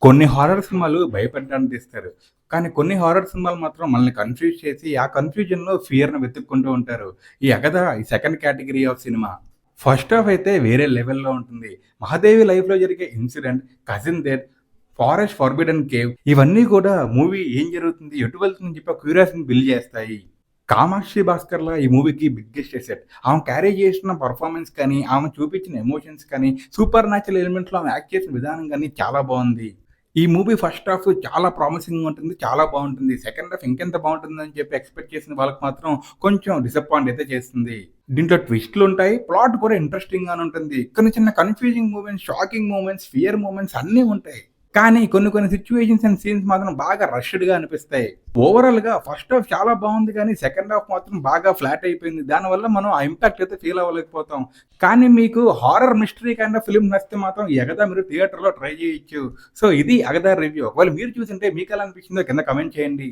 కొన్ని హారర్ సినిమాలు భయపెట్టడానికి తీస్తారు. కానీ కొన్ని హారర్ సినిమాలు మాత్రం మనల్ని కన్‌ఫ్యూజ్ చేసి, ఆ కన్‌ఫ్యూజన్‌లో ఫియర్‌ని వెతుక్కుంటూ ఉంటారు. ఈ 'అగధ' ఈ second category of cinema. First half అయితే వేరే లెవెల్‌లో ఉంటుంది. మహాదేవి లైఫ్‌లో జరిగే incident, cousin death, forest forbidden cave ఇవన్నీ కూడా మూవీ ఏం జరుగుతుంది, ఎటు వెళ్తుందని చెప్పి ఒక క్యూరియాసిటీని బిల్డ్ చేస్తాయి. కామాక్షి భాస్కర్‌ల ఈ మూవీకి బిగ్గెస్ట్ అసెట్. ఆమె క్యారీ చేసిన పెర్ఫార్మన్స్ కానీ, ఆమె చూపించిన ఎమోషన్స్ కానీ, సూపర్ న్యాచురల్ ఎలిమెంట్స్‌లో ఆమె యాక్ట్ చేసిన విధానం గాని చాలా బావుంది. ఈ మూవీ ఫస్ట్ హాఫ్ చాలా ప్రామిసింగ్‌గా ఉంటుంది. చాలా బావుంటుంది. సెకండ్ హాఫ్ ఇంకెంత బావుంటుందని చెప్పి ఎక్స్‌పెక్ట్ చేసిన వాళ్ళకి మాత్రం కొంచెం డిసప్పాయింట్ అయితే చేస్తుంది. దీంట్లో ట్విస్ట్‌లుంటాయి. ప్లాట్ కూడా ఇంట్రెస్టింగ్‌గానే ఉంటుంది. కొన్ని చిన్న confusing moments, shocking moments, fear moments అన్నీ ఉంటాయి. కానీ కొన్ని సిట్యుయేషన్స్ అండ్ సీన్స్ మాత్రం బాగా రష్డ్‌గా అనిపిస్తాయి. ఓవరాల్‌గా ఫస్ట్ హాఫ్ చాలా బావుంది గానీ, సెకండ్ హాఫ్ మాత్రం బాగా ఫ్లాట్ అయిపోయింది. దానివల్ల మనం ఆ ఇంపాక్ట్ అయితే ఫీల్ అవ్వలేకపోతాం. కానీ మీకు horror mystery kind of film నచ్చితే మాత్రం ఈ 'అగధ' మీరు థియేటర్‌లో ట్రై చేయొచ్చు. సో, ఇది 'అగధ' రివ్యూ. ఒకవేళ మీరు చూసుంటే మీకెలా అనిపించిందో కింద కామెంట్ చేయండి.